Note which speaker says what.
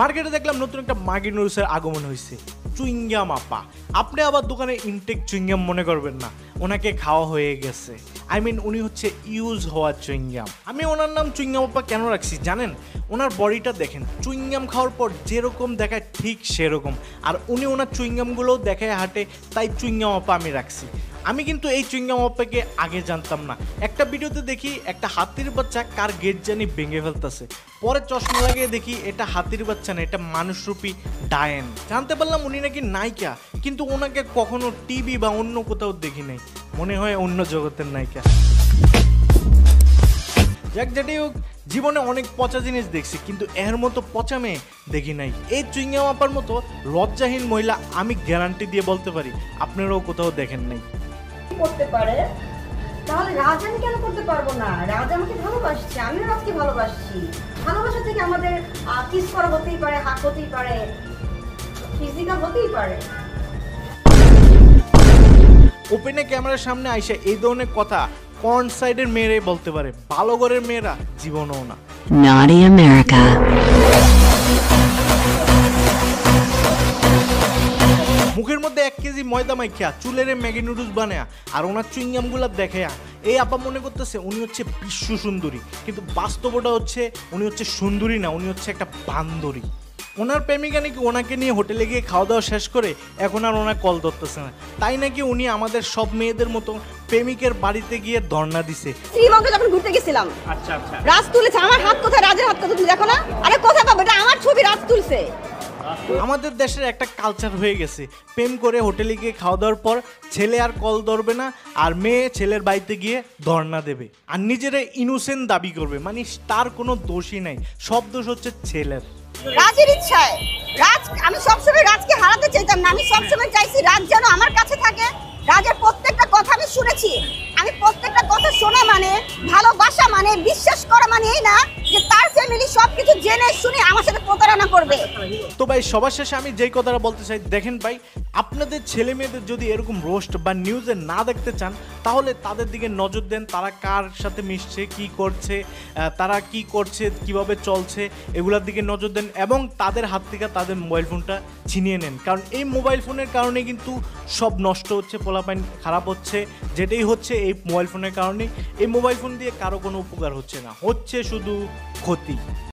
Speaker 1: মার্কেটে দেখলাম নতুন একটা মাগি নুডলসের আগমন হয়েছে, চুইংগাম আপা। আপনি আবার দোকানে ইনটেক চুইংগাম মনে করবেন না, ওনাকে খাওয়া হয়ে গেছে। উনি হচ্ছে ইউজ হওয়া চুইংগাম। আমি ওনার নাম চুইংগাম আপা কেন রাখছি জানেন? ওনার বডিটা দেখেন, চুইংগাম খাওয়ার পর যেরকম দেখায় ঠিক সেরকম। আর উনি ওনার চুইংগামগুলোও দেখায় হাঁটে, তাই চুইংগাম আপা আমি রাখছি। আমি কিন্তু এই চুইংগাম আপাকে আগে জানতাম না। একটা ভিডিওতে দেখি একটা হাতির বাচ্চা কার গেট জানি ভেঙে ফেলতেছে, পরে চশমা লাগিয়ে দেখি এটা হাতির বাচ্চা না, এটা মানুষরূপী ডায়েন। জানতে পারলাম উনি নাকি নায়িকা, কিন্তু ওনাকে কখনো টিভি বা অন্য কোথাও দেখি নাই, মনে হয় অন্য জগতের নায়িকা। যাক, যেটাই হোক, জীবনে অনেক পচা জিনিস দেখছি, কিন্তু এর মতো পচা মেয়ে দেখি নাই। এই চুইংগাম আপার মতো লজ্জাহীন মহিলা আমি গ্যারান্টি দিয়ে বলতে পারি আপনারাও কোথাও দেখেন নাই।
Speaker 2: করতে পারে তাহলে রাজ আমি কেন করতে পারবো না? রাজ আমাকে ভালোবাসছে, আমিও রাজকে ভালোবাসছি। ভালোবাসা থেকে আমাদের কিস করা হতেই পারে, হাত হতেই পারে, ফিজিক্যাল হতেই পারে।
Speaker 1: ওপেনে ক্যামেরার সামনে আইসা এই ধরনের কথা কোন সাইডের মেয়েরাই বলতে পারে, ভালো ঘরের মেয়েরা জীবনও না।
Speaker 3: Naughty America.
Speaker 1: মুখের মধ্যে 1 কেজি ময়দা মাইখা চুলের ম্যাগি নুডলস বানায়া আর ওনার চুইংগামগুলো দেখায়া এই আপা মনে করতেছে উনি হচ্ছে বিশ্ব সুন্দরী, কিন্তু বাস্তবটা হচ্ছে উনি হচ্ছে সুন্দরী না, উনি হচ্ছে একটা বান্দরী। ওনার প্রেমিকা নাকি ওনাকে নিয়ে হোটেলে গিয়ে খাওয়া দাওয়া শেষ করে এখন আর ওনার কল ধরতেছে না, তাই নাকি উনি আমাদের সব মেয়েদের মতো প্রেমিকের বাড়িতে গিয়ে ধর্ণা দিছে।
Speaker 2: শ্রীলঙ্কা যখন ঘুরতে গেছিলাম,
Speaker 1: আচ্ছা আচ্ছা,
Speaker 2: রাজ তুলেছে। আমার হাত কোথায়, রাজের হাত কোথায় তুমি দেখো না? আরে কোথায় পাবো? এটা আমার ছবি, রাজ তুলছে।
Speaker 1: আমাদের দেশের একটা কালচার হয়ে গেছে, প্রেম করে হোটেলে গিয়ে খাওয়া দাওয়ার পর ছেলে আর কল ধরবে না, আর মেয়ে ছেলের বাড়িতে গিয়ে ধর্ণা দেবে আর নিজেরা ইনোসেন্ট দাবি করবে, মানে তার কোনো দোষই নাই, সব দোষ হচ্ছে ছেলের।
Speaker 2: রাজের ইচ্ছায় আমি সবসময় রাজকে হারাতে চাইতাম না, আমি সবসময় চাইছি রাজ যেন আমার কাছে থাকে। রাজের প্রত্যেকটা কথা আমি শুনেছি, আমি প্রত্যেকটা কথা শোনা মানে ভালোবাসা, মানে বিশ্বাস করা, মানে এই না যে তার ফ্যামিলি সবকিছু জেনে শুনে আমার সাথে প্রতারণা করবে।
Speaker 1: তো ভাই, সবার শেষে আমি যেই কথাটা বলতে চাই, দেখেন ভাই, আপনাদের ছেলে মেয়েদের যদি এরকম রোস্ট বা নিউজে না দেখতে চান, তাহলে তাদের দিকে নজর দেন, তারা কার সাথে মিশছে, কি করছে, তারা কি করছে, কিভাবে চলছে, এগুলোর দিকে নজর দেন এবং তাদের হাত থেকে তাদের মোবাইল ফোনটা ছিনিয়ে নেন। কারণ এই মোবাইল ফোনের কারণে কিন্তু সব নষ্ট হচ্ছে, পোলাপাইন খারাপ হচ্ছে, যেটাই হচ্ছে এই মোবাইল ফোনের কারণে। এই মোবাইল ফোন দিয়ে কারো কোনো উপকার হচ্ছে না, হচ্ছে শুধু ক্ষতি।